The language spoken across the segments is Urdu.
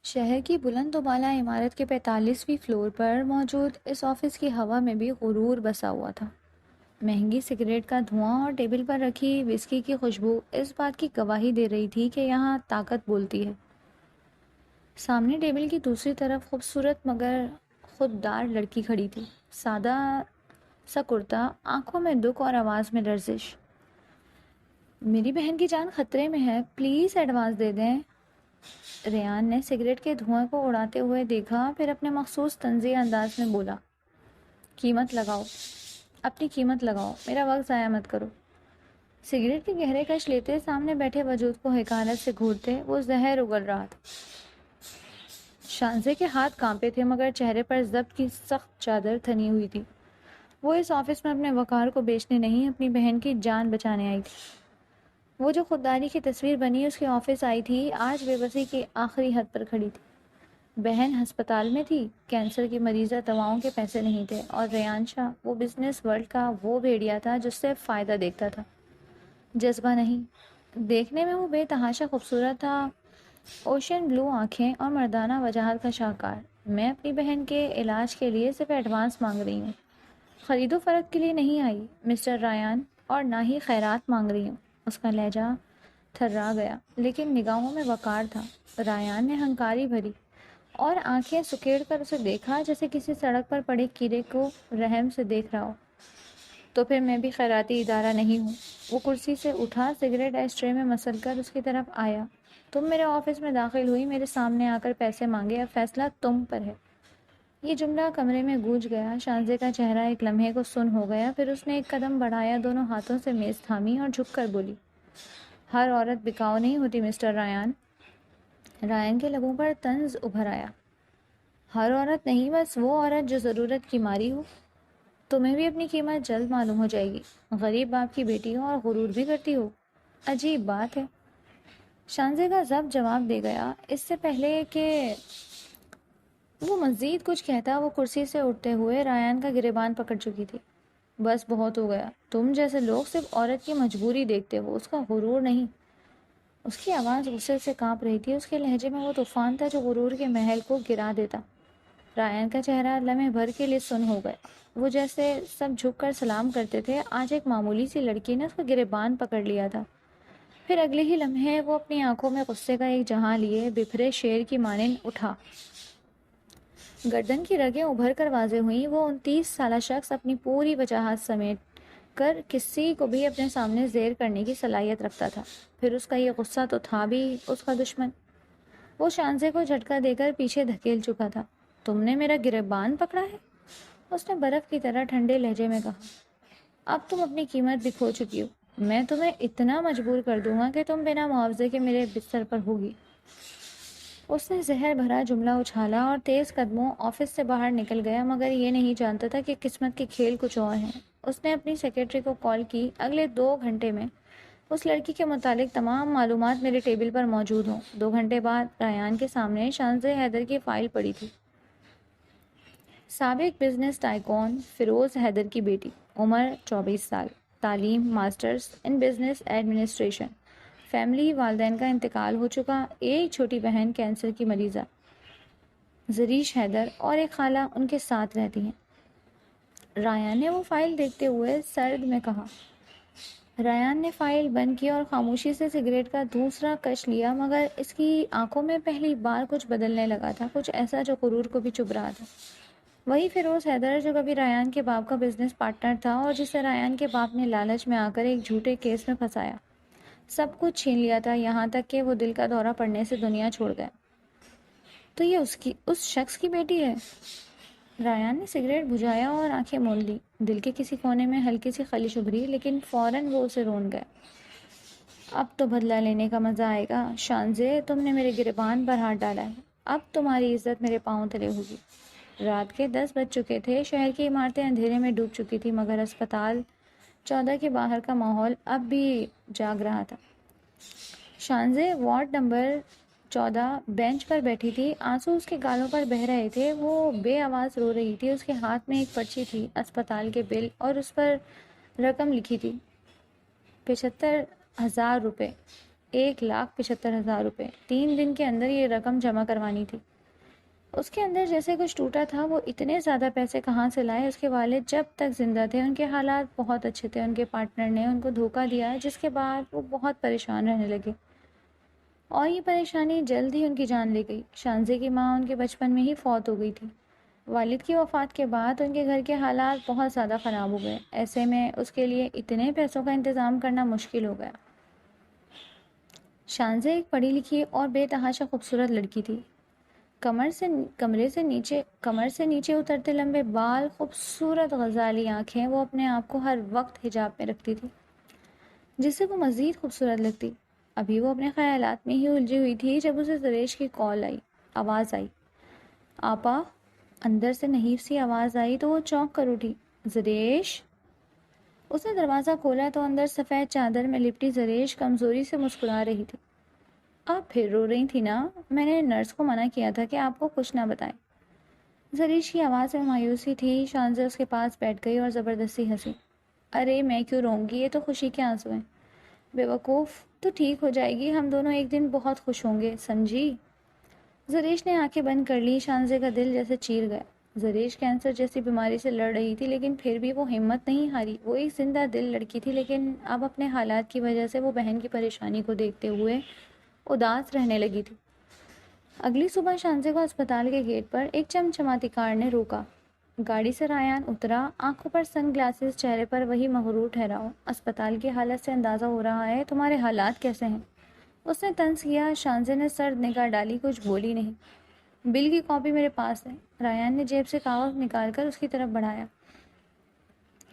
شہر کی بلند و بالا عمارت کے 45ویں فلور پر موجود اس آفس کی ہوا میں بھی غرور بسا ہوا تھا۔ مہنگی سگریٹ کا دھواں اور ٹیبل پر رکھی وسکی کی خوشبو اس بات کی گواہی دے رہی تھی کہ یہاں طاقت بولتی ہے۔ سامنے ٹیبل کی دوسری طرف خوبصورت مگر خوددار لڑکی کھڑی تھی، سادہ سا کرتا، آنکھوں میں دکھ اور آواز میں لرزش۔ میری بہن کی جان خطرے میں ہے، پلیز ایڈوانس دے دیں۔ ریان نے سگریٹ کے دھوئیں کو اڑاتے ہوئے دیکھا، پھر اپنے مخصوص طنزیہ انداز میں بولا، قیمت لگاؤ، اپنی قیمت لگاؤ، میرا وقت ضائع مت کرو۔ سگریٹ کے گہرے کش لیتے، سامنے بیٹھے وجود کو حقارت سے گھورتے، وہ زہر اگل رہا تھا۔ شانزے کے ہاتھ کانپے تھے مگر چہرے پر ضبط کی سخت چادر تنی ہوئی تھی۔ وہ اس آفس میں اپنے وقار کو بیچنے نہیں، اپنی بہن کی جان بچانے آئی تھی۔ وہ جو خودداری کی تصویر بنی اس کے آفس آئی تھی، آج بے بسی کی آخری حد پر کھڑی تھی۔ بہن ہسپتال میں تھی، کینسر کی مریضہ، دواؤں کے پیسے نہیں تھے، اور ریان شاہ وہ بزنس ورلڈ کا وہ بھیڑیا تھا جس سے فائدہ دیکھتا تھا، جذبہ نہیں۔ دیکھنے میں وہ بے تحاشا خوبصورت تھا، اوشین بلو آنکھیں اور مردانہ وجاہت کا شاہکار۔ میں اپنی بہن کے علاج کے لیے صرف ایڈوانس مانگ رہی ہوں، خرید و فروخت کے لیے نہیں آئی مسٹر رایان، اور نہ ہی خیرات مانگ رہی ہوں۔ اس کا لہجہ تھرا گیا لیکن نگاہوں میں وقار تھا۔ رایان نے ہنکاری بھری اور آنکھیں سکیڑ کر اسے دیکھا جیسے کسی سڑک پر پڑے کیڑے کو رحم سے دیکھ رہا ہو۔ تو پھر میں بھی خیراتی ادارہ نہیں ہوں۔ وہ کرسی سے اٹھا، سگریٹ ایش ٹرے میں مسل کر اس کی طرف آیا۔ تم میرے آفس میں داخل ہوئی، میرے سامنے آ کر پیسے مانگے، اب فیصلہ تم پر ہے۔ یہ جملہ کمرے میں گونج گیا۔ شانزے کا چہرہ ایک لمحے کو سن ہو گیا، پھر اس نے ایک قدم بڑھایا، دونوں ہاتھوں سے میز تھامی اور جھک کر بولی، ہر عورت بکاؤ نہیں ہوتی مسٹر رایان۔ رایان کے لبوں پر طنز ابھر آیا۔ ہر عورت نہیں، بس وہ عورت جو ضرورت کی ماری ہو۔ تمہیں بھی اپنی قیمت جلد معلوم ہو جائے گی۔ غریب باپ کی بیٹی ہو اور غرور بھی کرتی ہو، عجیب بات ہے۔ شانزے کا ضبط جواب دے گیا۔ اس سے پہلے کہ وہ مزید کچھ کہتا، وہ کرسی سے اٹھتے ہوئے رایان کا گریبان پکڑ چکی تھی۔ بس بہت ہو گیا، تم جیسے لوگ صرف عورت کی مجبوری دیکھتے ہو، اس کا غرور نہیں۔ اس کی آواز غصے سے کانپ رہی تھی، اس کے لہجے میں وہ طوفان تھا جو غرور کے محل کو گرا دیتا۔ رایان کا چہرہ لمحے بھر کے لیے سن ہو گیا۔ وہ جیسے سب جھک کر سلام کرتے تھے، آج ایک معمولی سی لڑکی نے اس کا گریبان پکڑ لیا تھا۔ پھر اگلے ہی لمحے وہ اپنی آنکھوں میں غصے کا ایک جہاں لیے بپھرے شیر کی مانند اٹھا۔ گردن کی رگیں ابھر کر واضح ہوئیں۔ وہ 29 سالہ شخص اپنی پوری وجاہت سمیٹ کر کسی کو بھی اپنے سامنے زیر کرنے کی صلاحیت رکھتا تھا۔ پھر اس کا یہ غصہ تو تھا بھی اس کا دشمن۔ وہ شانزے کو جھٹکا دے کر پیچھے دھکیل چکا تھا۔ تم نے میرا گریبان پکڑا ہے؟ اس نے برف کی طرح ٹھنڈے لہجے میں کہا۔ اب تم اپنی قیمت بھی کھو چکی ہو۔ میں تمہیں اتنا مجبور کر دوں گا کہ تم بنا معاوضے کے میرے بستر پر ہوگی۔ اس نے زہر بھرا جملہ اچھالا اور تیز قدموں آفس سے باہر نکل گیا، مگر یہ نہیں جانتا تھا کہ قسمت کے کھیل کچھ اور ہیں۔ اس نے اپنی سیکرٹری کو کال کی، اگلے 2 گھنٹے میں اس لڑکی کے متعلق تمام معلومات میرے ٹیبل پر موجود ہوں۔ 2 گھنٹے بعد ریان کے سامنے شانزے حیدر کی فائل پڑی تھی۔ سابق بزنس ٹائکون فیروز حیدر کی بیٹی، عمر 24 سال، تعلیم masters in business administration, family والدین کا انتقال ہو چکا، ایک چھوٹی بہن کینسر کی مریضہ زریش حیدر، اور ایک خالہ ان کے ساتھ رہتی ہیں۔ رایان نے وہ فائل دیکھتے ہوئے سرد میں کہا۔ ریان نے فائل بند کی اور خاموشی سے سگریٹ کا دوسرا کش لیا، مگر اس کی آنکھوں میں پہلی بار کچھ بدلنے لگا تھا، کچھ ایسا جو غرور کو بھی چبھ رہا تھا۔ وہی فیروز حیدر جو کبھی ریان کے باپ کا بزنس پارٹنر تھا اور جسے ریان کے باپ نے لالچ میں آ کر ایک جھوٹے کیس میں پھنسایا، سب کچھ چھین لیا تھا، یہاں تک کہ وہ دل کا دورہ پڑنے سے دنیا چھوڑ گیا۔ تو یہ اس شخص کی بیٹی ہے؟ ریان نے سگریٹ بجھایا اور آنکھیں مول لی۔ دل کے کسی کونے میں ہلکی سی خلش ابھری، لیکن فوراً وہ اسے رون گیا۔ اب تو بدلہ لینے کا مزہ آئے گا۔ شانزے، تم نے میرے گریبان پر ہاتھ ڈالا ہے، اب تمہاری عزت میرے پاؤں تلے ہوگی۔ رات کے 10 بج چکے تھے، شہر کی عمارتیں اندھیرے میں ڈوب چکی تھی، مگر اسپتال 14 کے باہر کا ماحول اب بھی جاگ رہا تھا۔ شانزے وارڈ نمبر 14 بینچ پر بیٹھی تھی، آنسو اس کے گالوں پر بہہ رہے تھے۔ وہ بے آواز رو رہی تھی، اس کے ہاتھ میں ایک پرچی تھی، اسپتال کے بل، اور اس پر رقم لکھی تھی، 75,000 روپے۔ 1,75,000 روپے 3 دن کے اندر یہ رقم جمع کروانی تھی۔ اس کے اندر جیسے کچھ ٹوٹا تھا، وہ اتنے زیادہ پیسے کہاں سے لائے؟ اس کے والد جب تک زندہ تھے ان کے حالات بہت اچھے تھے، ان کے پارٹنر نے ان کو دھوکہ دیا، جس کے بعد وہ بہت پریشان رہنے لگے اور یہ پریشانی جلد ہی ان کی جان لے گئی۔ شانزے کی ماں ان کے بچپن میں ہی فوت ہو گئی تھی۔ والد کی وفات کے بعد ان کے گھر کے حالات بہت زیادہ خراب ہو گئے، ایسے میں اس کے لیے اتنے پیسوں کا انتظام کرنا مشکل ہو گیا۔ شانزے ایک پڑھی لکھی اور بے تحاشا خوبصورت لڑکی تھی۔ کمر سے نیچے اترتے لمبے بال، خوبصورت غزالی آنکھیں، وہ اپنے آپ کو ہر وقت حجاب میں رکھتی تھی جس سے وہ مزید خوبصورت لگتی۔ ابھی وہ اپنے خیالات میں ہی الجھی ہوئی تھی جب اسے زریش کی آواز آئی۔ آپا! اندر سے نحیف سی آواز آئی تو وہ چونک کر اٹھی۔ زریش! اس نے دروازہ کھولا تو اندر سفید چادر میں لپٹی زریش کمزوری سے مسکرا رہی تھی۔ آپ پھر رو رہی تھی نا؟ میں نے نرس کو منع کیا تھا کہ آپ کو کچھ نہ بتائیں۔ زریش کی آواز میں مایوسی تھی۔ شانزے اس کے پاس بیٹھ گئی اور زبردستی ہنسی۔ ارے میں کیوں روں گی؟ یہ تو خوشی کے آنسو ہیں۔ بے وقوف، تو ٹھیک ہو جائے گی، ہم دونوں ایک دن بہت خوش ہوں گے، سمجھی؟ زریش نے آنکھیں بند کر لی۔ شانزے کا دل جیسے چیر گیا۔ زریش کینسر جیسی بیماری سے لڑ رہی تھی، لیکن پھر بھی وہ ہمت نہیں ہاری۔ وہ ایک زندہ دل لڑکی تھی، لیکن اب اپنے حالات کی وجہ سے وہ بہن کی پریشانی کو دیکھتے ہوئے اداس رہنے لگی تھی۔ اگلی صبح شانزے کو اسپتال کے گیٹ پر ایک چمچماتی کار نے روکا۔ گاڑی سے ریان اترا، آنکھوں پر سن گلاسز، چہرے پر وہی مغرور ٹھہراؤ۔ اسپتال کی حالت سے اندازہ ہو رہا ہے، تمہارے حالات کیسے ہیں؟ اس نے طنز کیا۔ شانزے نے سرد نگاہ ڈالی، کچھ بولی نہیں۔ بل کی کاپی میرے پاس ہے۔ ریان نے جیب سے کاغذ نکال کر اس کی طرف بڑھایا۔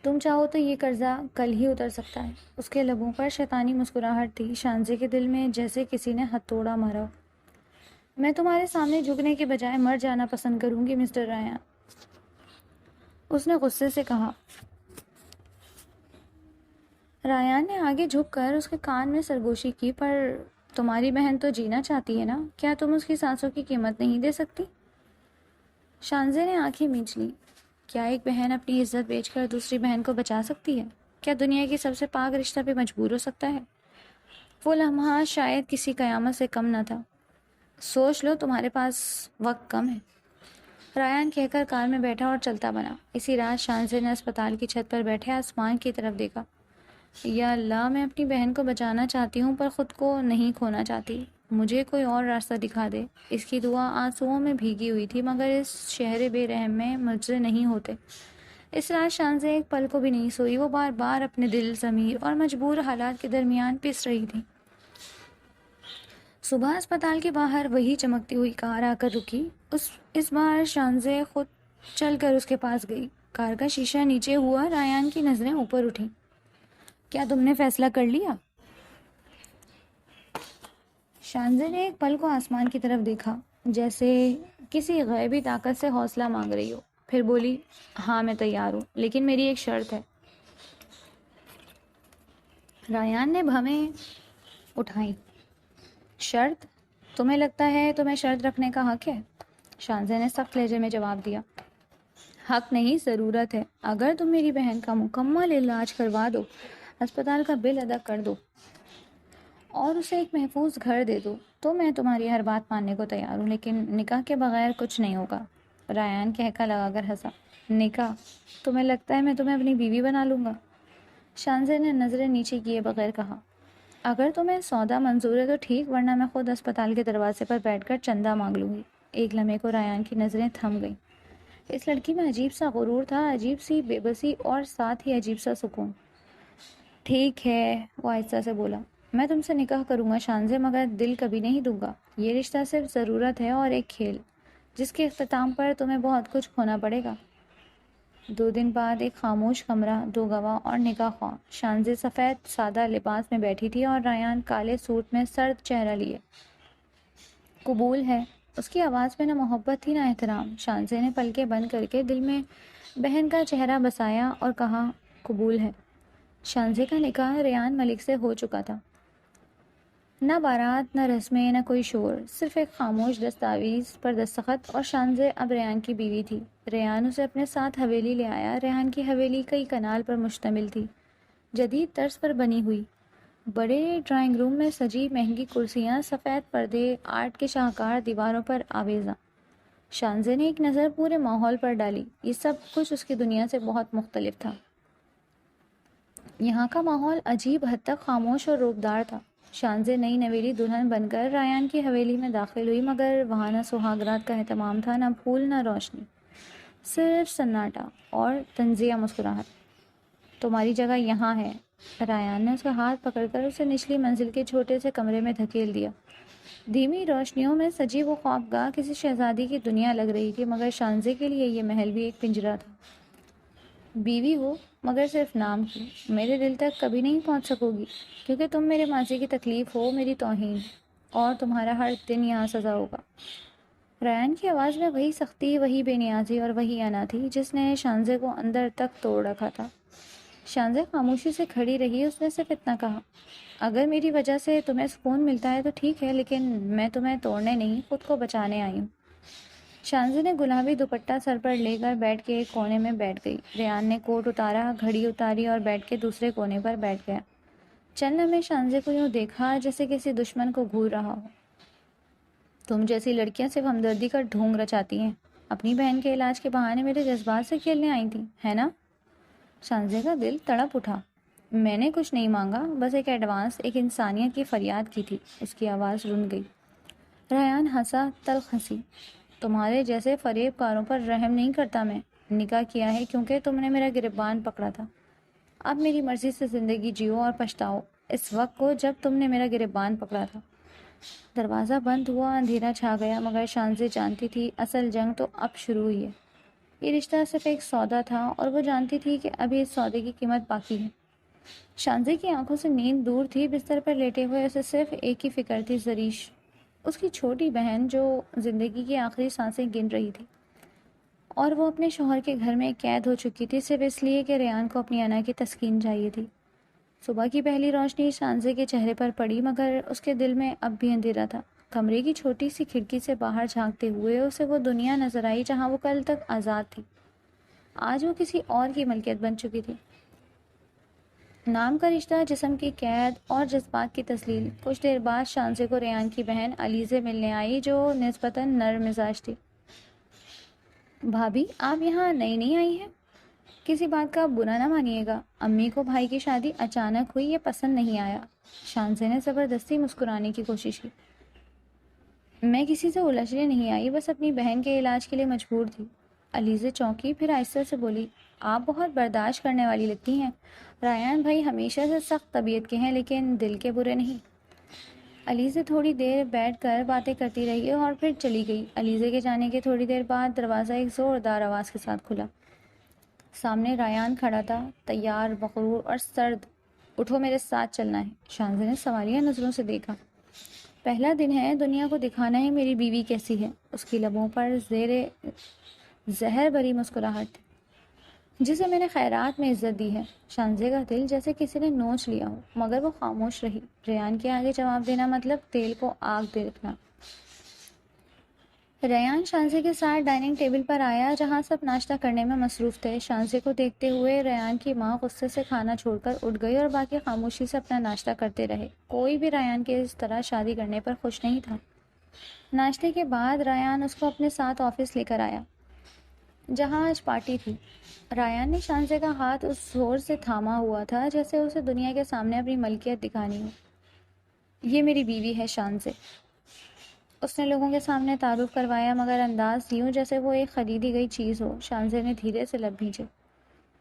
تم چاہو تو یہ قرضہ کل ہی اتر سکتا ہے۔ اس کے لبوں پر شیطانی مسکراہٹ تھی۔ شانزے کے دل میں جیسے کسی نے ہتھوڑا مارا۔ میں تمہارے سامنے جھکنے کے بجائے مر جانا پسند کروں گی مسٹر ریان، اس نے غصے سے کہا۔ ریان نے آگے جھک کر اس کے کان میں سرگوشی کی۔ پر تمہاری بہن تو جینا چاہتی ہے نا؟ کیا تم اس کی سانسوں کی قیمت نہیں دے سکتی؟ شانزے نے آنکھیں مینچ لی۔ کیا ایک بہن اپنی عزت بیچ کر دوسری بہن کو بچا سکتی ہے؟ کیا دنیا کی سب سے پاک رشتہ پہ مجبور ہو سکتا ہے؟ وہ لمحہ شاید کسی قیامت سے کم نہ تھا۔ سوچ لو، تمہارے پاس وقت کم ہے، ریان کہہ کر کار میں بیٹھا اور چلتا بنا۔ اسی رات شانزے نے اسپتال کی چھت پر بیٹھے آسمان کی طرف دیکھا۔ یا اللہ، میں اپنی بہن کو بچانا چاہتی ہوں پر خود کو نہیں کھونا چاہتی، مجھے کوئی اور راستہ دکھا دے۔ اس کی دعا آنسوؤں میں بھیگی ہوئی تھی، مگر اس شہر بے رحم میں مجزے نہیں ہوتے۔ اس رات شانزے ایک پل کو بھی نہیں سوئی۔ وہ بار بار اپنے دل، ضمیر اور مجبور حالات کے درمیان پس رہی تھی۔ صبح اسپتال کے باہر وہی چمکتی ہوئی کار آ کر رکی۔ اس بار شانزے خود چل کر اس کے پاس گئی۔ کار کا شیشہ نیچے ہوا۔ ریان کی نظریں اوپر اٹھیں۔ کیا تم نے فیصلہ کر لیا؟ شانزے نے ایک پل کو آسمان کی طرف دیکھا، جیسے کسی غیبی طاقت سے حوصلہ مانگ رہی ہو، پھر بولی، ہاں میں تیار ہوں، لیکن میری ایک شرط ہے۔ ریان نے بھویں اٹھائیں۔ شرط؟ تمہیں لگتا ہے تمہیں شرط رکھنے کا حق ہے؟ شانزے نے سخت لہجے میں جواب دیا۔ حق نہیں، ضرورت ہے۔ اگر تم میری بہن کا مکمل علاج کروا دو، اسپتال کا بل ادا کر دو اور اسے ایک محفوظ گھر دے دو تو میں تمہاری ہر بات ماننے کو تیار ہوں، لیکن نکاح کے بغیر کچھ نہیں ہوگا۔ ریان کہکا لگا کر ہنسا۔ نکاح؟ تمہیں لگتا ہے میں تمہیں اپنی بیوی بنا لوں گا؟ شانزے نے نظریں نیچے کیے بغیر کہا۔ اگر تمہیں سودا منظور ہے تو ٹھیک، ورنہ میں خود اسپتال کے دروازے پر بیٹھ کر چندہ مانگ لوں گی۔ ایک لمحے کو ریان کی نظریں تھم گئیں۔ اس لڑکی میں عجیب سا غرور تھا، عجیب سی بے بسی اور ساتھ ہی عجیب سا سکون۔ ٹھیک ہے، وہ آہستہ سے بولا، میں تم سے نکاح کروں گا شانزے، مگر دل کبھی نہیں دوں گا۔ یہ رشتہ صرف ضرورت ہے اور ایک کھیل، جس کے اختتام پر تمہیں بہت کچھ کھونا پڑے گا۔ 2 دن بعد ایک خاموش کمرہ، 2 گواہ اور نکاح خواہ۔ شانزے سفید سادہ لباس میں بیٹھی تھی اور ریان کالے سوٹ میں سرد چہرہ لیے۔ قبول ہے؟ اس کی آواز میں نہ محبت تھی نہ احترام۔ شانزے نے پلکیں بند کر کے دل میں بہن کا چہرہ بسایا اور کہا، قبول ہے۔ شانزے کا نکاح ریان ملک سے ہو چکا تھا۔ نہ بارات، نہ رسمیں، نہ کوئی شور، صرف ایک خاموش دستاویز پر دستخط، اور شانزے اب ریان کی بیوی تھی۔ ریان اسے اپنے ساتھ حویلی لے آیا۔ ریان کی حویلی کئی کنال پر مشتمل تھی، جدید طرز پر بنی ہوئی۔ بڑے ڈرائنگ روم میں سجی مہنگی کرسیاں، سفید پردے، آرٹ کے شاہکار دیواروں پر آویزاں۔ شانزے نے ایک نظر پورے ماحول پر ڈالی۔ یہ سب کچھ اس کی دنیا سے بہت مختلف تھا۔ یہاں کا ماحول عجیب حد تک خاموش اور روبدار تھا۔ شانزے نئی نویلی دلہن بن کر ریان کی حویلی میں داخل ہوئی، مگر وہاں نہ سہاگ رات کا اہتمام تھا، نہ پھول، نہ روشنی، صرف سناٹا اور طنزیہ مسکراہٹ۔ تمہاری جگہ یہاں ہے۔ ریان نے اس کا ہاتھ پکڑ کر اسے نچلی منزل کے چھوٹے سے کمرے میں دھکیل دیا۔ دھیمی روشنیوں میں سجی وہ خوابگاہ کسی شہزادی کی دنیا لگ رہی تھی، مگر شانزے کے لیے یہ محل بھی ایک پنجرہ تھا۔ بیوی ہو مگر صرف نام کی، میرے دل تک کبھی نہیں پہنچ سکو گی، کیونکہ تم میرے ماضی کی تکلیف ہو، میری توہین، اور تمہارا ہر دن یہاں سزا ہوگا۔ ریان کی آواز میں وہی سختی، وہی بے نیازی اور وہی انا تھی جس نے شانزے کو اندر تک توڑ رکھا تھا۔ شانزے خاموشی سے کھڑی رہی۔ اس نے صرف اتنا کہا، اگر میری وجہ سے تمہیں سکون ملتا ہے تو ٹھیک ہے، لیکن میں تمہیں توڑنے نہیں، خود کو بچانے آئی ہوں۔ شانزے نے گلابی دوپٹہ سر پر لے کر بیڈ کے ایک کونے میں بیٹھ گئی۔ ریان نے کوٹ اتارا، گھڑی اتاری اور بیڈ کے دوسرے کونے پر بیٹھ گیا۔ چند لمحے شانزے کو یوں دیکھا جیسے کسی دشمن کو گھور رہا ہو۔ تم جیسی لڑکیاں صرف ہمدردی کا ڈھونگ رچاتی ہیں، اپنی بہن کے علاج کے بہانے میرے جذبات سے کھیلنے آئی تھی، ہے نا؟ شانزے کا دل تڑپ اٹھا۔ میں نے کچھ نہیں مانگا، بس ایک ایڈوانس، ایک انسانیت کی فریاد کی تھی۔ اس کی آواز رن گئی۔ ریان ہنسا، تلخ ہنسی۔ تمہارے جیسے فریب کاروں پر رحم نہیں کرتا میں۔ نکاح کیا ہے کیونکہ تم نے میرا گریبان پکڑا تھا۔ اب میری مرضی سے زندگی جیو اور پچھتاؤ اس وقت کو جب تم نے میرا گریبان پکڑا تھا۔ دروازہ بند ہوا، اندھیرا چھا گیا، مگر شانزے جانتی تھی اصل جنگ تو اب شروع ہوئی ہے۔ یہ رشتہ صرف ایک سودا تھا اور وہ جانتی تھی کہ ابھی اس سودے کی قیمت باقی ہے۔ شانزے کی آنکھوں سے نیند دور تھی۔ بستر پر لیٹے ہوئے اسے صرف ایک ہی فکر تھی، زریش، اس کی چھوٹی بہن جو زندگی کی آخری سانسیں گن رہی تھی، اور وہ اپنے شوہر کے گھر میں قید ہو چکی تھی صرف اس لیے کہ ریان کو اپنی انا کی تسکین چاہیے تھی۔ صبح کی پہلی روشنی شانزے کے چہرے پر پڑی، مگر اس کے دل میں اب بھی اندھیرا تھا۔ کمرے کی چھوٹی سی کھڑکی سے باہر جھانکتے ہوئے اسے وہ دنیا نظر آئی جہاں وہ کل تک آزاد تھی۔ آج وہ کسی اور کی ملکیت بن چکی تھی۔ نام کا رشتہ، جسم کی قید اور جذبات کی تسلیل۔ کچھ دیر بعد شانزے کو ریان کی بہن علیزے ملنے آئی، جو نسبتاً نرم مزاج تھی۔ بھابھی، آپ یہاں نئی نئی آئی ہیں؟ کسی بات کا برا نہ مانیے گا، امی کو بھائی کی شادی اچانک ہوئی، یہ پسند نہیں آیا۔ شانزے نے زبردستی مسکرانے کی کوشش کی۔ میں کسی سے الجھنے نہیں آئی، بس اپنی بہن کے علاج کے لیے مجبور تھی۔ علیزے چونکی، پھر آہستہ سے بولی، آپ بہت برداشت کرنے والی لگتی ہیں۔ ریان بھائی ہمیشہ سے سخت طبیعت کے ہیں، لیکن دل کے برے نہیں۔ علیزے تھوڑی دیر بیٹھ کر باتیں کرتی رہی اور پھر چلی گئی۔ علیزے کے جانے کے تھوڑی دیر بعد دروازہ ایک زوردار آواز کے ساتھ کھلا۔ سامنے ریان کھڑا تھا، تیار، مغرور اور سرد۔ اٹھو، میرے ساتھ چلنا ہے۔ شانزے نے سوالیہ نظروں سے دیکھا۔ پہلا دن ہے، دنیا کو دکھانا ہے میری بیوی کیسی ہے۔ اس کی لبوں پر زہر بھری مسکراہٹ تھی، جسے میں نے خیرات میں عزت دی ہے۔ شانزے کا دل جیسے کسی نے نوچ لیا ہو، مگر وہ خاموش رہی۔ ریان کے آگے جواب دینا مطلب تیل کو آگ دیکھنا۔ ریان شانزے کے ساتھ ڈائننگ ٹیبل پر آیا جہاں سب ناشتہ کرنے میں مصروف تھے۔ شانزے کو دیکھتے ہوئے ریان کی ماں غصے سے کھانا چھوڑ کر اٹھ گئی اور باقی خاموشی سے اپنا ناشتہ کرتے رہے۔ کوئی بھی ریان کے اس طرح شادی کرنے پر خوش نہیں تھا۔ ناشتے کے بعد ریان اس کو اپنے ساتھ آفس لے کر آیا جہاں آج پارٹی تھی۔ ریان نے شانزے کا ہاتھ اس زور سے تھاما ہوا تھا جیسے اسے دنیا کے سامنے اپنی ملکیت دکھانی ہو۔ یہ میری بیوی ہے شانزے، اس نے لوگوں کے سامنے تعارف کروایا، مگر انداز یوں جیسے وہ ایک خریدی گئی چیز ہو۔ شانزے نے دھیرے سے لب بھینچے۔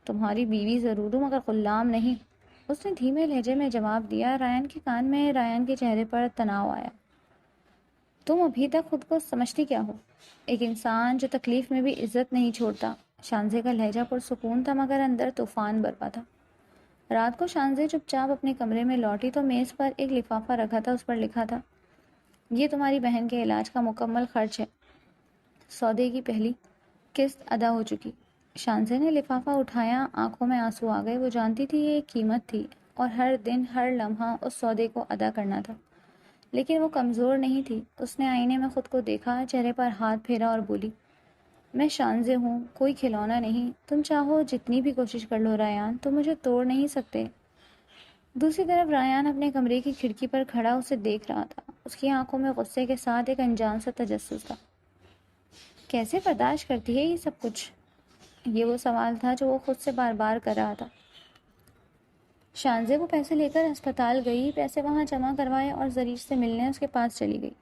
تمہاری بیوی ضرور ہوں، مگر غلام نہیں، اس نے دھیمے لہجے میں جواب دیا۔ ریان کے کان میں ریان کے چہرے پر تناؤ آیا۔ تم ابھی تک خود کو سمجھتی کیا ہو؟ ایک انسان جو تکلیف میں بھی عزت نہیں چھوڑتا۔ شانزے کا لہجہ پرسکون تھا، مگر اندر طوفان برپا تھا۔ رات کو شانزے چپ چاپ اپنے کمرے میں لوٹی تو میز پر ایک لفافہ رکھا تھا، اس پر لکھا تھا، یہ تمہاری بہن کے علاج کا مکمل خرچ ہے، سودے کی پہلی قسط ادا ہو چکی۔ شانزے نے لفافہ اٹھایا، آنکھوں میں آنسو آ گئے۔ وہ جانتی تھی یہ ایک قیمت تھی اور ہر دن، ہر لمحہ اس سودے کو ادا کرنا تھا، لیکن وہ کمزور نہیں تھی۔ اس نے آئینے میں خود کو دیکھا، چہرے پر ہاتھ پھیرا اور بولی، میں شانزے ہوں، کوئی کھلونا نہیں۔ تم چاہو جتنی بھی کوشش کر لو ریان، تم مجھے توڑ نہیں سکتے۔ دوسری طرف ریان اپنے کمرے کی کھڑکی پر کھڑا اسے دیکھ رہا تھا۔ اس کی آنکھوں میں غصے کے ساتھ ایک انجان سا تجسس تھا۔ کیسے برداشت کرتی ہے یہ سب کچھ؟ یہ وہ سوال تھا جو وہ خود سے بار بار کر رہا تھا۔ شانزے وہ پیسے لے کر ہسپتال گئی، پیسے وہاں جمع کروائے اور زریش سے ملنے اس کے پاس چلی گئی۔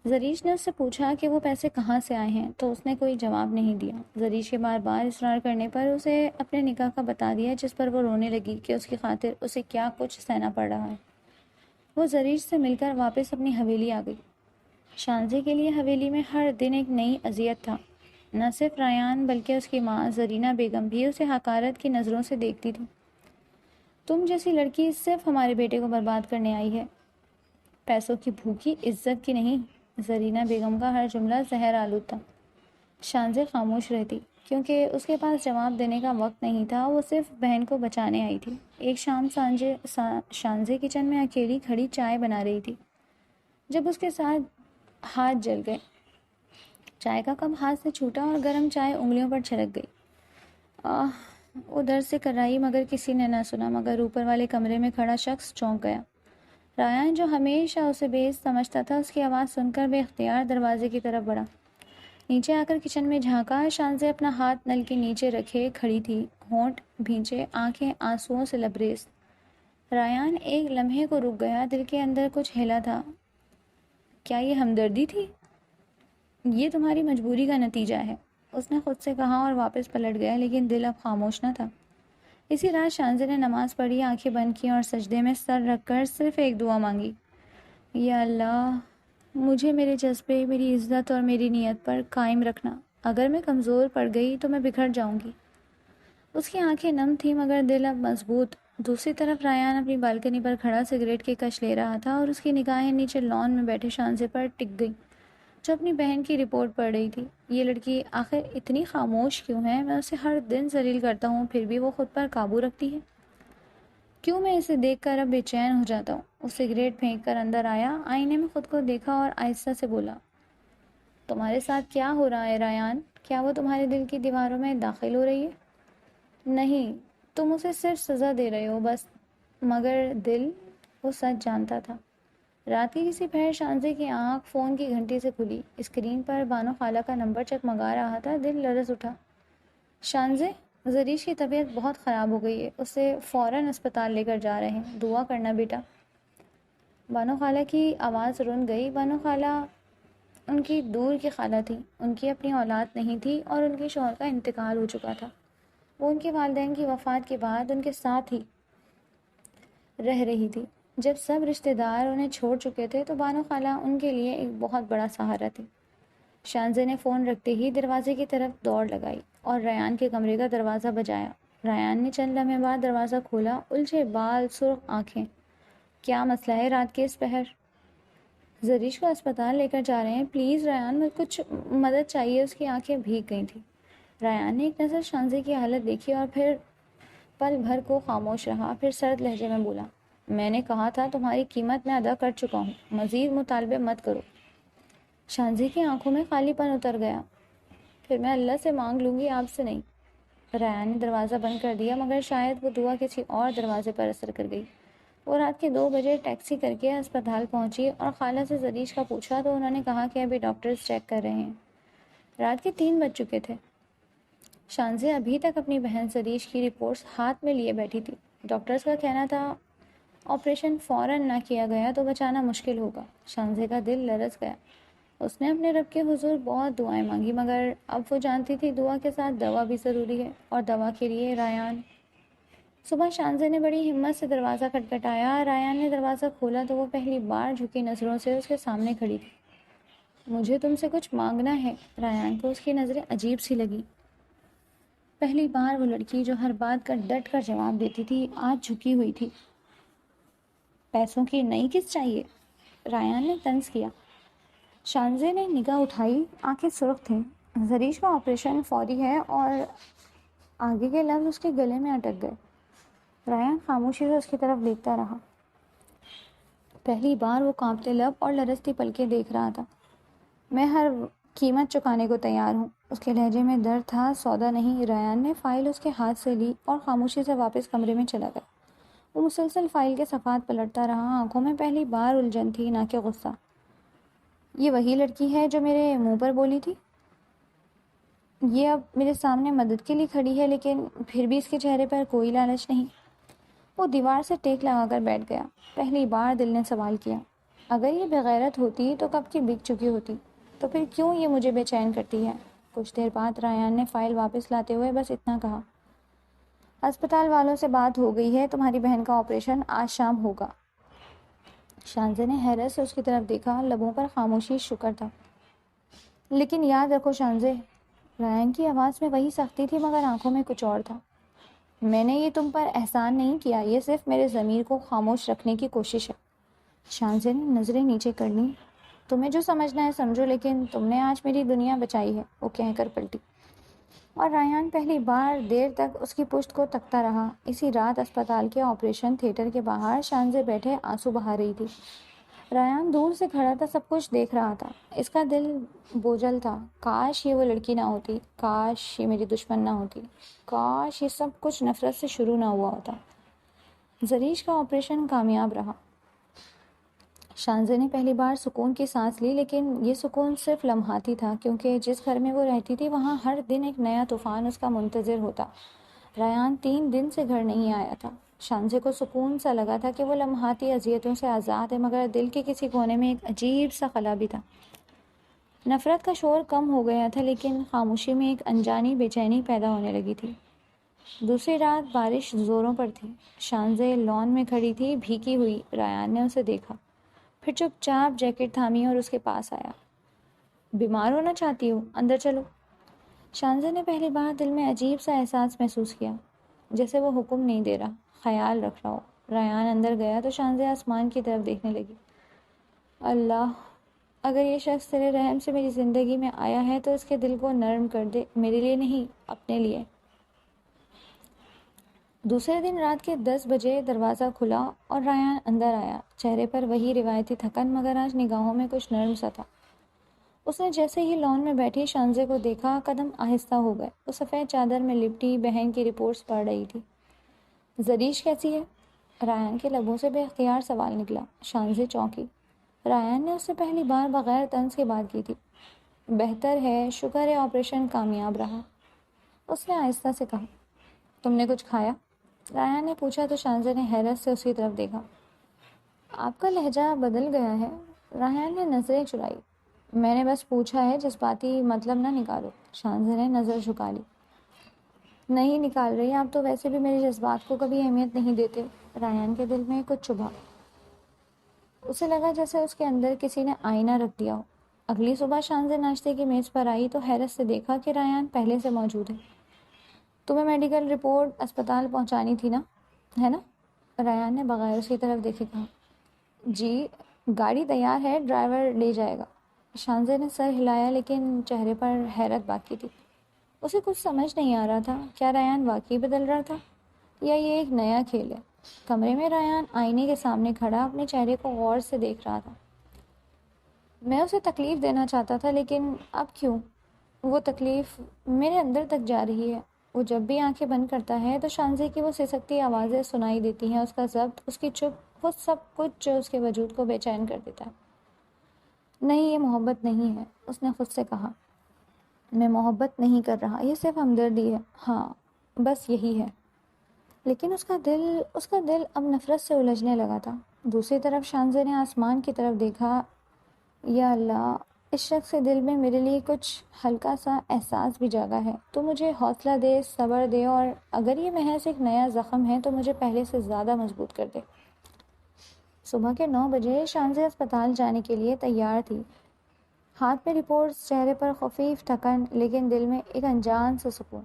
زریش نے اس سے پوچھا کہ وہ پیسے کہاں سے آئے ہیں تو اس نے کوئی جواب نہیں دیا۔ زریش کے بار بار اصرار کرنے پر اسے اپنے نکاح کا بتا دیا، جس پر وہ رونے لگی کہ اس کی خاطر اسے کیا کچھ سہنا پڑ رہا ہے۔ وہ زریش سے مل کر واپس اپنی حویلی آ گئی۔ شانزے کے لیے حویلی میں ہر دن ایک نئی اذیت تھا۔ نہ صرف ریان بلکہ اس کی ماں زرینہ بیگم بھی اسے حقارت کی نظروں سے دیکھتی تھی۔ تم جیسی لڑکی صرف ہمارے بیٹے کو برباد کرنے آئی ہے، پیسوں کی بھوکی، عزت کی نہیں۔ زرینہ بیگم کا ہر جملہ زہر آلود تھا۔ شانزے خاموش رہتی کیونکہ اس کے پاس جواب دینے کا وقت نہیں تھا۔ وہ صرف بہن کو بچانے آئی تھی۔ ایک شام شانزے کچن میں اکیلی کھڑی چائے بنا رہی تھی جب اس کے ساتھ ہاتھ جل گئے۔ چائے کا کپ ہاتھ سے چھوٹا اور گرم چائے انگلیوں پر چھلک گئی۔ وہ در سے کرائی مگر کسی نے نہ سنا، مگر اوپر والے کمرے میں کھڑا شخص چونک گیا۔ ریان جو ہمیشہ اسے بے عزت سمجھتا تھا، اس کی آواز سن کر بے اختیار دروازے کی طرف بڑھا۔ نیچے آ کر کچن میں جھانکا۔ شانزے اپنا ہاتھ نل کے نیچے رکھے کھڑی تھی، ہونٹ بھینچے، آنکھیں آنسوؤں سے لبریز۔ ریان ایک لمحے کو رک گیا، دل کے اندر کچھ ہلا تھا۔ کیا یہ ہمدردی تھی؟ یہ تمہاری مجبوری کا نتیجہ ہے، اس نے خود سے کہا اور واپس پلٹ گیا، لیکن دل اب خاموش نہ تھا۔ اسی رات شانزے نے نماز پڑھی، آنکھیں بند کی اور سجدے میں سر رکھ کر صرف ایک دعا مانگی، یا اللہ، مجھے میرے جذبے، میری عزت اور میری نیت پر قائم رکھنا۔ اگر میں کمزور پڑ گئی تو میں بکھر جاؤں گی۔ اس کی آنکھیں نم تھیں مگر دل اب مضبوط۔ دوسری طرف ریان اپنی بالکنی پر کھڑا سگریٹ کی کش لے رہا تھا اور اس کی نگاہیں نیچے لان میں بیٹھے شانزے پر ٹک گئی جو اپنی بہن کی رپورٹ پڑھ رہی تھی۔ یہ لڑکی آخر اتنی خاموش کیوں ہے؟ میں اسے ہر دن ذلیل کرتا ہوں پھر بھی وہ خود پر قابو رکھتی ہے۔ کیوں میں اسے دیکھ کر اب بے چین ہو جاتا ہوں؟ وہ سگریٹ پھینک کر اندر آیا، آئینے میں خود کو دیکھا اور آہستہ سے بولا، تمہارے ساتھ کیا ہو رہا ہے ریان؟ کیا وہ تمہارے دل کی دیواروں میں داخل ہو رہی ہے؟ نہیں، تم اسے صرف سزا دے رہے ہو بس۔ مگر دل، وہ سچ جانتا تھا۔ رات کی کسی پہر شانزے کی آنکھ فون کی گھنٹی سے کھلی۔ اسکرین پر بانو خالہ کا نمبر چکمگا رہا تھا۔ دل لرز اٹھا۔ شانزے، زریش کی طبیعت بہت خراب ہو گئی ہے، اسے فوراً اسپتال لے کر جا رہے ہیں، دعا کرنا بیٹا۔ بانو خالہ کی آواز رن گئی۔ بانو خالہ ان کی دور کی خالہ تھی، ان کی اپنی اولاد نہیں تھی اور ان کے شوہر کا انتقال ہو چکا تھا۔ وہ ان کے والدین کی وفات کے بعد ان کے ساتھ ہی رہ رہی تھی۔ جب سب رشتہ دار انہیں چھوڑ چکے تھے تو بانو خالہ ان کے لیے ایک بہت بڑا سہارا تھی۔ شانزے نے فون رکھتے ہی دروازے کی طرف دوڑ لگائی اور ریان کے کمرے کا دروازہ بجایا۔ ریان نے چند لمحے بعد دروازہ کھولا، الجھے بال، سرخ آنکھیں۔ کیا مسئلہ ہے رات کے اس پہر؟ زریش کو اسپتال لے کر جا رہے ہیں، پلیز ریان، مجھے کچھ مدد چاہیے۔ اس کی آنکھیں بھیگ گئی تھیں۔ ریان نے ایک نظر شانزے کی حالت دیکھی اور پھر پل بھر کو خاموش رہا، پھر سرد لہجے میں بولا، میں نے کہا تھا تمہاری قیمت میں ادا کر چکا ہوں، مزید مطالبے مت کرو۔ شانزے کی آنکھوں میں خالی پن اتر گیا۔ پھر میں اللہ سے مانگ لوں گی، آپ سے نہیں۔ ریان نے دروازہ بند کر دیا مگر شاید وہ دعا کسی اور دروازے پر اثر کر گئی۔ وہ رات کے 2 بجے ٹیکسی کر کے اسپتال پہنچی اور خالہ سے زریش کا پوچھا تو انہوں نے کہا کہ ابھی ڈاکٹرز چیک کر رہے ہیں۔ رات کے 3 بج چکے تھے۔ شانزے ابھی تک اپنی بہن زریش کی رپورٹس ہاتھ میں لیے بیٹھی تھی۔ ڈاکٹرز کا کہنا تھا آپریشن فوراً نہ کیا گیا تو بچانا مشکل ہوگا۔ شانزے کا دل لرز گیا۔ اس نے اپنے رب کے حضور بہت دعائیں مانگی مگر اب وہ جانتی تھی دعا کے ساتھ دوا بھی ضروری ہے، اور دوا کے لیے ریان۔ صبح شانزے نے بڑی ہمت سے دروازہ کھٹکھٹایا۔ ریان نے دروازہ کھولا تو وہ پہلی بار جھکی نظروں سے اس کے سامنے کھڑی تھی۔ مجھے تم سے کچھ مانگنا ہے۔ ریان کو اس کی نظریں عجیب سی لگی۔ پہلی بار وہ لڑکی جو ہر بات کا ڈٹ کر جواب دیتی تھی آج جھکی ہوئی تھی۔ پیسوں کی نئی قسط چاہیے؟ ریان نے طنز کیا۔ شانزے نے نگاہ اٹھائی، آنکھیں سرخ تھیں۔ زریش کا آپریشن فوری ہے، اور آگے کے لفظ اس کے گلے میں اٹک گئے۔ ریان خاموشی سے اس کی طرف دیکھتا رہا۔ پہلی بار وہ کانپتے لب اور لرزتی پلکیں دیکھ رہا تھا۔ میں ہر قیمت چکانے کو تیار ہوں۔ اس کے لہجے میں درد تھا، سودا نہیں۔ ریان نے فائل اس کے ہاتھ سے لی اور خاموشی سے واپس کمرے میں چلا گیا۔ وہ مسلسل فائل کے صفحات پلٹتا رہا. آنکھوں میں پہلی بار الجھن تھی نہ کہ غصہ. یہ وہی لڑکی ہے جو میرے منہ پر بولی تھی. یہ اب میرے سامنے مدد کے لیے کھڑی ہے لیکن پھر بھی اس کے چہرے پر کوئی لالچ نہیں. وہ دیوار سے ٹیک لگا کر بیٹھ گیا. پہلی بار دل نے سوال کیا، اگر یہ بغیرت ہوتی تو کب کی بک چکی ہوتی، تو پھر کیوں یہ مجھے بے چین کرتی ہے. کچھ دیر بعد ریان نے فائل واپس لاتے ہوئے بس اتنا کہا، ہسپتال والوں سے بات ہو گئی ہے، تمہاری بہن کا آپریشن آج شام ہوگا. شانزے نے حیرت سے اس کی طرف دیکھا. لبوں پر خاموشی شکر تھا. لیکن یاد رکھو شانزے. ریان کی آواز میں وہی سختی تھی مگر آنکھوں میں کچھ اور تھا. میں نے یہ تم پر احسان نہیں کیا، یہ صرف میرے ضمیر کو خاموش رکھنے کی کوشش ہے. شانزے نے نظریں نیچے کر لیں. تمہیں جو سمجھنا ہے سمجھو، لیکن تم نے آج میری دنیا بچائی ہے، وہ کہہ کر پلٹی. اور ریان پہلی بار دیر تک اس کی پشت کو تکتا رہا. اسی رات اسپتال کے آپریشن تھیٹر کے باہر شانزے بیٹھے آنسو بہا رہی تھی. ریان دور سے کھڑا تھا، سب کچھ دیکھ رہا تھا. اس کا دل بوجھل تھا. کاش یہ وہ لڑکی نہ ہوتی، کاش یہ میری دشمن نہ ہوتی، کاش یہ سب کچھ نفرت سے شروع نہ ہوا ہوتا. زریش کا آپریشن کامیاب رہا. شانزے نے پہلی بار سکون کی سانس لی، لیکن یہ سکون صرف لمحاتی تھا کیونکہ جس گھر میں وہ رہتی تھی وہاں ہر دن ایک نیا طوفان اس کا منتظر ہوتا. ریان 3 دن سے گھر نہیں آیا تھا. شانزے کو سکون سا لگا تھا کہ وہ لمحاتی اذیتوں سے آزاد ہے، مگر دل کے کسی کونے میں ایک عجیب سا خلا بھی تھا. نفرت کا شور کم ہو گیا تھا لیکن خاموشی میں ایک انجانی بے چینی پیدا ہونے لگی تھی. دوسری رات بارش زوروں پر تھی. شانزے لان میں کھڑی تھی بھیگی ہوئی. ریان نے اسے دیکھا، پھر چپ چاپ جیکٹ تھامی اور اس کے پاس آیا. بیمار ہونا چاہتی ہو؟ اندر چلو. شانزے نے پہلی بار دل میں عجیب سا احساس محسوس کیا، جیسے وہ حکم نہیں دے رہا، خیال رکھ رہا ہو. ریان اندر گیا تو شانزے آسمان کی طرف دیکھنے لگی. اللہ، اگر یہ شخص تیرے رحم سے میری زندگی میں آیا ہے تو اس کے دل کو نرم کر دے، میرے لیے نہیں، اپنے لیے. دوسرے دن رات کے 10 بجے دروازہ کھلا اور ریان اندر آیا. چہرے پر وہی روایتی تھکن، مگر آج نگاہوں میں کچھ نرم سا تھا. اس نے جیسے ہی لان میں بیٹھی شانزے کو دیکھا، قدم آہستہ ہو گئے. وہ سفید چادر میں لپٹی بہن کی رپورٹس پڑھ رہی تھی. زریش کیسی ہے؟ ریان کے لبوں سے بے اختیار سوال نکلا. شانزے چونکی. ریان نے اس سے پہلی بار بغیر طنز کی بات کی تھی. بہتر ہے، شکر ہے آپریشن کامیاب رہا. اس نے آہستہ سے کہا. تم نے کچھ کھایا؟ ریان نے پوچھا تو شانزے نے حیرت سے اس کی طرف دیکھا. آپ کا لہجہ بدل گیا ہے. ریان نے نظریں چرائی. میں نے بس پوچھا ہے، جذباتی مطلب نہ نکالو. شانزے نے نظر جھکا لی. نہیں نکال رہی، آپ تو ویسے بھی میرے جذبات کو کبھی اہمیت نہیں دیتے. ریان کے دل میں کچھ چبھا. اسے لگا جیسے اس کے اندر کسی نے آئینہ رکھ دیا ہو. اگلی صبح شانزے ناشتے کی میز پر آئی تو حیرت سے دیکھا کہ ریان پہلے سے موجود ہے. تمہیں میڈیکل رپورٹ اسپتال پہنچانی تھی نا، ہے نا؟ ریان نے بغیر اس کی طرف دیکھے کہا. جی، گاڑی تیار ہے، ڈرائیور لے جائے گا. شانزے نے سر ہلایا لیکن چہرے پر حیرت باقی تھی. اسے کچھ سمجھ نہیں آ رہا تھا. کیا ریان واقعی بدل رہا تھا یا یہ ایک نیا کھیل ہے؟ کمرے میں ریان آئینے کے سامنے کھڑا اپنے چہرے کو غور سے دیکھ رہا تھا. میں اسے تکلیف دینا چاہتا تھا لیکن اب کیوں؟ وہ تکلیف میرے اندر تک جا رہی ہے. وہ جب بھی آنکھیں بند کرتا ہے تو شانزے کی وہ سسکتی آوازیں سنائی دیتی ہیں. اس کا ضبط، اس کی چپ، وہ سب کچھ جو اس کے وجود کو بے چین کر دیتا ہے. نہیں، یہ محبت نہیں ہے، اس نے خود سے کہا. میں محبت نہیں کر رہا، یہ صرف ہمدردی ہے. ہاں، بس یہی ہے. لیکن اس کا دل اب نفرت سے الجھنے لگا تھا. دوسری طرف شانزے نے آسمان کی طرف دیکھا. یا اللہ، اس شخص کے دل میں میرے لیے کچھ ہلکا سا احساس بھی جاگا ہے. تو مجھے حوصلہ دے، صبر دے، اور اگر یہ محض ایک نیا زخم ہے تو مجھے پہلے سے زیادہ مضبوط کر دے. صبح کے 9 بجے شانزے اسپتال جانے کے لیے تیار تھی. ہاتھ میں رپورٹس، چہرے پر خفیف تھکن، لیکن دل میں ایک انجان سا سکون.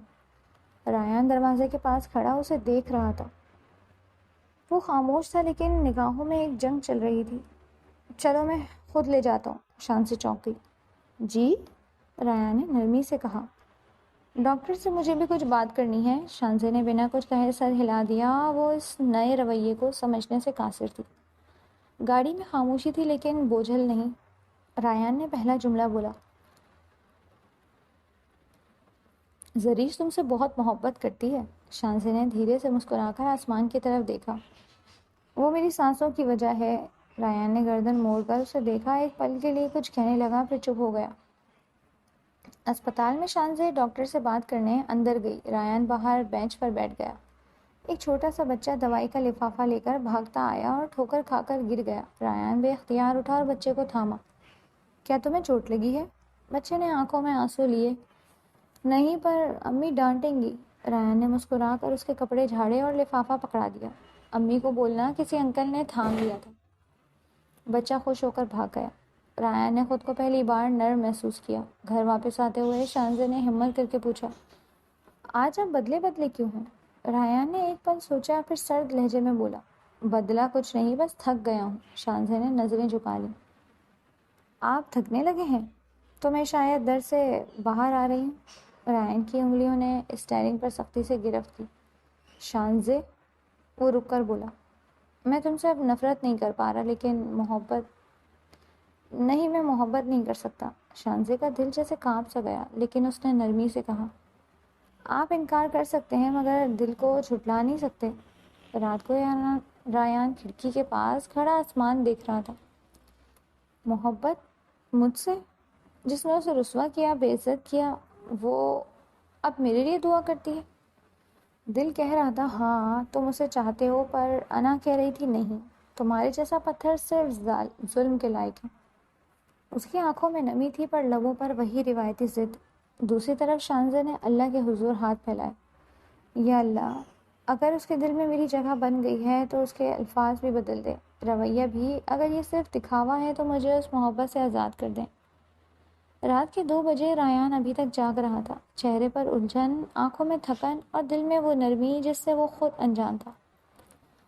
ریان دروازے کے پاس کھڑا اسے دیکھ رہا تھا. وہ خاموش تھا لیکن نگاہوں میں ایک جنگ چل رہی تھی. چلو میں خود لے جاتا ہوں. شانزے چونک گئی. جی؟ ریان نے نرمی سے کہا. ڈاکٹر سے مجھے بھی کچھ بات کرنی ہے. شانزے نے بنا کچھ کہے سر ہلا دیا. وہ اس نئے رویے کو سمجھنے سے قاصر تھی. گاڑی میں خاموشی تھی لیکن بوجھل نہیں. ریان نے پہلا جملہ بولا. زریش تم سے بہت محبت کرتی ہے. شانزے نے دھیرے سے مسکرا کر آسمان کی طرف دیکھا. وہ میری سانسوں کی وجہ ہے۔ رایان نے گردن موڑ کر اسے دیکھا، ایک پل کے لیے کچھ کہنے لگا، پھر چپ ہو گیا۔ اسپتال میں شانزے ڈاکٹر سے بات کرنے اندر گئی۔ رایان باہر بینچ پر بیٹھ گیا۔ ایک چھوٹا سا بچہ دوائی کا لفافہ لے کر بھاگتا آیا اور ٹھوکر کھا کر گر گیا۔ رایان بے اختیار اٹھا اور بچے کو تھاما۔ کیا تمہیں چوٹ لگی ہے؟ بچے نے آنکھوں میں آنسو لیے۔ نہیں، پر امی ڈانٹیں گی۔ رایان نے مسکرا کر اس کے کپڑے جھاڑے اور لفافہ پکڑا دیا۔ امی کو بولنا کسی انکل نے تھام لیا تھا۔ بچہ خوش ہو کر بھاگ گیا۔ رایان نے خود کو پہلی بار نرم محسوس کیا۔ گھر واپس آتے ہوئے شانزے نے ہمت کر کے پوچھا، آج آپ بدلے بدلے کیوں ہیں؟ رایان نے ایک پل سوچا، پھر سرد لہجے میں بولا، بدلا کچھ نہیں، بس تھک گیا ہوں۔ شانزے نے نظریں جھکا لیں۔ آپ تھکنے لگے ہیں تو میں شاید در سے باہر آ رہی ہوں۔ رایان کی انگلیوں نے اسٹیئرنگ پر سختی سے گرفت کی۔ شانزے، وہ رک کر بولا، میں تم سے اب نفرت نہیں کر پا رہا، لیکن محبت نہیں، میں محبت نہیں کر سکتا۔ شانزے کا دل جیسے کانپ سا گیا، لیکن اس نے نرمی سے کہا، آپ انکار کر سکتے ہیں مگر دل کو جھٹلا نہیں سکتے۔ رات کو رایان کھڑکی کے پاس کھڑا آسمان دیکھ رہا تھا۔ محبت مجھ سے، جس نے اسے رسوا کیا، بے عزت کیا، وہ اب میرے لیے دعا کرتی ہے۔ دل کہہ رہا تھا ہاں تم اسے چاہتے ہو، پر انا کہہ رہی تھی نہیں، تمہارے جیسا پتھر صرف ظلم کے لائق ہے۔ اس کی آنکھوں میں نمی تھی، پر لبوں پر وہی روایتی ضد۔ دوسری طرف شانزے نے اللہ کے حضور ہاتھ پھیلائے، یا اللہ، اگر اس کے دل میں میری جگہ بن گئی ہے تو اس کے الفاظ بھی بدل دے، رویہ بھی۔ اگر یہ صرف دکھاوا ہے تو مجھے اس محبت سے آزاد کر دیں۔ رات کے 2 بجے رایان ابھی تک جاگ رہا تھا، چہرے پر الجھن، آنکھوں میں تھکن اور دل میں وہ نرمی جس سے وہ خود انجان تھا۔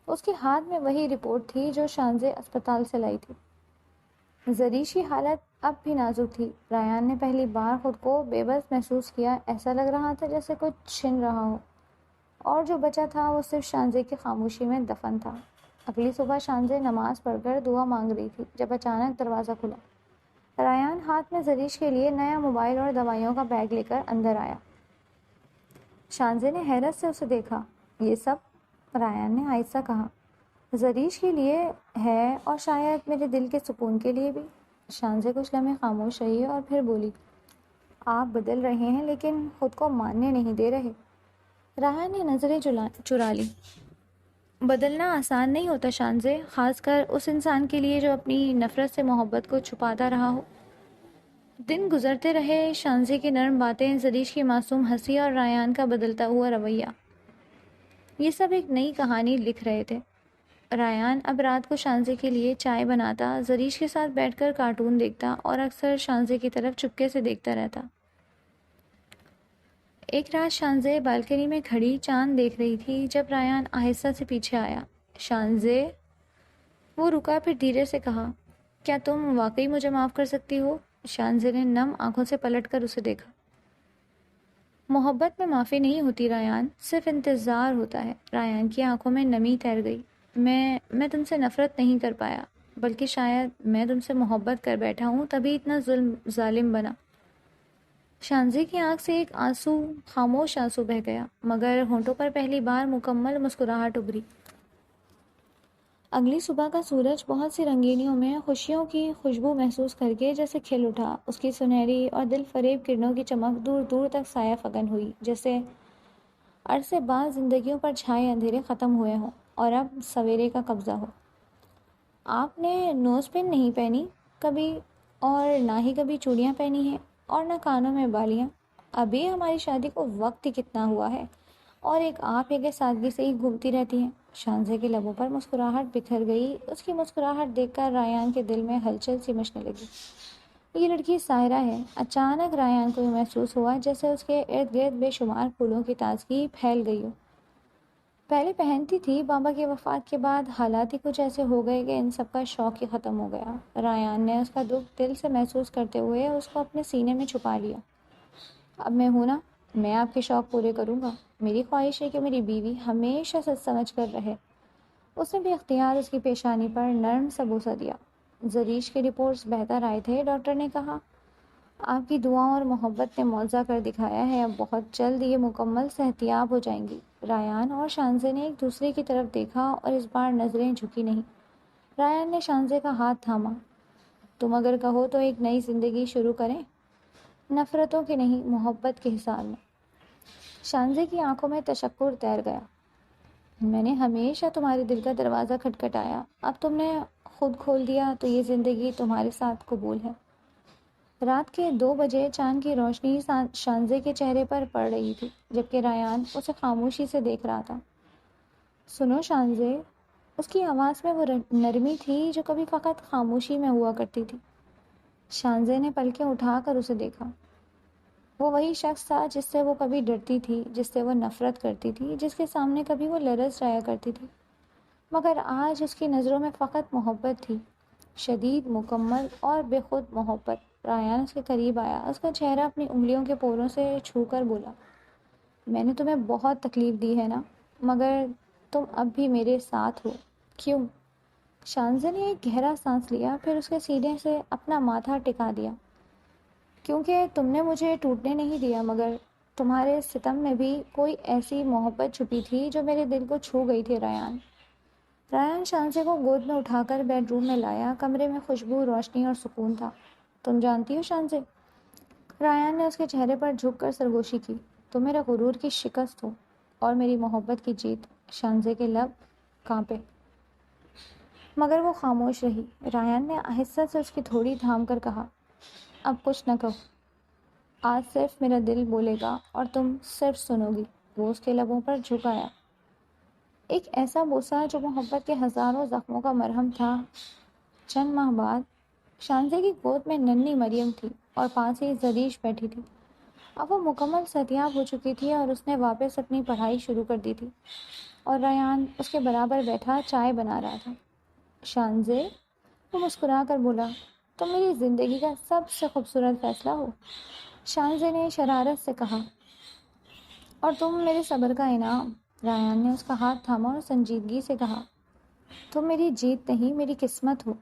اس کے ہاتھ میں وہی رپورٹ تھی جو شانزے اسپتال سے لائی تھی۔ زریش کی حالت اب بھی نازک تھی۔ رایان نے پہلی بار خود کو بے بس محسوس کیا، ایسا لگ رہا تھا جیسے کچھ چھن رہا ہو، اور جو بچا تھا وہ صرف شانزے کی خاموشی میں دفن تھا۔ اگلی صبح شانزے نماز پڑھ کر دعا مانگ رہی تھی جب اچانک دروازہ کھلا۔ رایان ہاتھ میں زریش کے لیے نیا موبائل اور دوائیوں کا بیگ لے کر اندر آیا۔ شانزے نے حیرت سے اسے دیکھا۔ یہ سب؟ رایان نے آہستہ کہا، زریش کے لیے ہے اور شاید میرے دل کے سکون کے لیے بھی۔ شانزے کچھ لمحے خاموش رہی اور پھر بولی، آپ بدل رہے ہیں لیکن خود کو ماننے نہیں دے رہے۔ رایان نے نظریں چرا لی۔ بدلنا آسان نہیں ہوتا شانزے، خاص کر اس انسان کے لیے جو اپنی نفرت سے محبت کو چھپاتا رہا ہو۔ دن گزرتے رہے، شانزے کی نرم باتیں، زریش کی معصوم ہنسی اور رایان کا بدلتا ہوا رویہ، یہ سب ایک نئی کہانی لکھ رہے تھے۔ رایان اب رات کو شانزے کے لیے چائے بناتا، زریش کے ساتھ بیٹھ کر کارٹون دیکھتا اور اکثر شانزے کی طرف چپکے سے دیکھتا رہتا۔ ایک رات شانزے بالکنی میں کھڑی چاند دیکھ رہی تھی جب رایان آہستہ سے پیچھے آیا۔ شانزے، وہ رکا، پھر دھیرے سے کہا، کیا تم واقعی مجھے معاف کر سکتی ہو؟ شانزے نے نم آنکھوں سے پلٹ کر اسے دیکھا۔ محبت میں معافی نہیں ہوتی رایان، صرف انتظار ہوتا ہے۔ رایان کی آنکھوں میں نمی تیر گئی۔ میں تم سے نفرت نہیں کر پایا، بلکہ شاید میں تم سے محبت کر بیٹھا ہوں، تبھی اتنا ظالم بنا۔ شانزے کی آنکھ سے ایک آنسو، خاموش آنسو بہہ گیا، مگر ہونٹوں پر پہلی بار مکمل مسکراہٹ ابھری۔ اگلی صبح کا سورج بہت سی رنگینیوں میں خوشیوں کی خوشبو محسوس کر کے جیسے کھل اٹھا۔ اس کی سنہری اور دل فریب کرنوں کی چمک دور دور تک سایہ فکن ہوئی، جیسے عرصے بعد زندگیوں پر چھائے اندھیرے ختم ہوئے ہوں اور اب سویرے کا قبضہ ہو۔ آپ نے نوز پن نہیں پہنی کبھی، اور نہ ہی کبھی چوڑیاں پہنی ہیں، اور نہ کانوں میں بالیاں۔ ابھی ہماری شادی کو وقت ہی کتنا ہوا ہے، اور ایک آپ ہے کہ سادگی سے ہی گھومتی رہتی ہیں۔ شانزے کے لبوں پر مسکراہٹ بکھر گئی۔ اس کی مسکراہٹ دیکھ کر رایان کے دل میں ہلچل سی مچنے لگی۔ یہ لڑکی ساحرہ ہے۔ اچانک رایان کو محسوس ہوا جیسے اس کے ارد گرد بے شمار پھولوں کی تازگی پھیل گئی ہو۔ پہلے پہنتی تھی، بابا کی وفات کے بعد حالات ہی کچھ ایسے ہو گئے کہ ان سب کا شوق ہی ختم ہو گیا۔ رایان نے اس کا دکھ دل سے محسوس کرتے ہوئے اس کو اپنے سینے میں چھپا لیا۔ اب میں ہوں نا، میں آپ کے شوق پورے کروں گا۔ میری خواہش ہے کہ میری بیوی ہمیشہ سچ سمجھ کر رہے۔ اس نے بھی اختیار اس کی پیشانی پر نرم سا بوسہ دیا۔ زریش کے رپورٹس بہتر آئے تھے، ڈاکٹر نے کہا، آپ کی دعاؤں اور محبت نے معجزہ کر دکھایا ہے، اب بہت جلد یہ مکمل صحتیاب ہو جائیں گی۔ رایان اور شانزے نے ایک دوسرے کی طرف دیکھا اور اس بار نظریں جھکی نہیں۔ رایان نے شانزے کا ہاتھ تھاما۔ تم اگر کہو تو ایک نئی زندگی شروع کریں، نفرتوں کی نہیں، محبت کے حساب میں۔ شانزے کی آنکھوں میں تشکر تیر گیا۔ میں نے ہمیشہ تمہارے دل کا دروازہ کھٹکھٹایا، اب تم نے خود کھول دیا تو یہ زندگی تمہارے ساتھ قبول ہے۔ رات کے 2 بجے چاند کی روشنی شانزے کے چہرے پر پڑ رہی تھی، جبکہ رایان اسے خاموشی سے دیکھ رہا تھا۔ سنو شانزے، اس کی آواز میں وہ نرمی تھی جو کبھی فقط خاموشی میں ہوا کرتی تھی۔ شانزے نے پلکیں اٹھا کر اسے دیکھا۔ وہ وہی شخص تھا جس سے وہ کبھی ڈرتی تھی، جس سے وہ نفرت کرتی تھی، جس کے سامنے کبھی وہ لرز جایا کرتی تھی، مگر آج اس کی نظروں میں فقط محبت تھی، شدید، مکمل اور بے خود محبت۔ رایان اس کے قریب آیا، اس کا چہرہ اپنی انگلیوں کے پوروں سے چھو کر بولا، میں نے تمہیں بہت تکلیف دی ہے نا، مگر تم اب بھی میرے ساتھ ہو، کیوں؟ شانزے نے ایک گہرا سانس لیا، پھر اس کے سینے سے اپنا ماتھا ٹکا دیا۔ کیونکہ تم نے مجھے ٹوٹنے نہیں دیا، مگر تمہارے ستم میں بھی کوئی ایسی محبت چھپی تھی جو میرے دل کو چھو گئی تھی رایان۔ رایان شانزے کو گود میں اٹھا کر بیڈ روم میں لایا۔ کمرے میں خوشبو، روشنی اور سکون تھا۔ تم جانتی ہو شانزے، رایان نے اس کے چہرے پر جھک کر سرگوشی کی، تم میرے غرور کی شکست ہو اور میری محبت کی جیت۔ شانزے کے لب کانپے، مگر وہ خاموش رہی۔ رایان نے آہستہ سے اس کی تھوڑی تھام کر کہا، اب کچھ نہ کہو، آج صرف میرا دل بولے گا اور تم صرف سنو گی۔ وہ اس کے لبوں پر جھک آیا، ایک ایسا بوسہ جو محبت کے ہزاروں زخموں کا مرہم تھا۔ چند ماہ بعد شانزے کی گود میں ننھی مریم تھی اور پاس ہی زریش بیٹھی تھی۔ اب وہ مکمل صحتیاب ہو چکی تھی اور اس نے واپس اپنی پڑھائی شروع کر دی تھی، اور ریان اس کے برابر بیٹھا چائے بنا رہا تھا۔ شانزے، وہ مسکرا کر بولا، تم میری زندگی کا سب سے خوبصورت فیصلہ ہو۔ شانزے نے شرارت سے کہا، اور تم میرے صبر کا انعام۔ رایان نے اس کا ہاتھ تھاما اور سنجیدگی سے کہا، تم میری جیت نہیں، میری قسمت ہو۔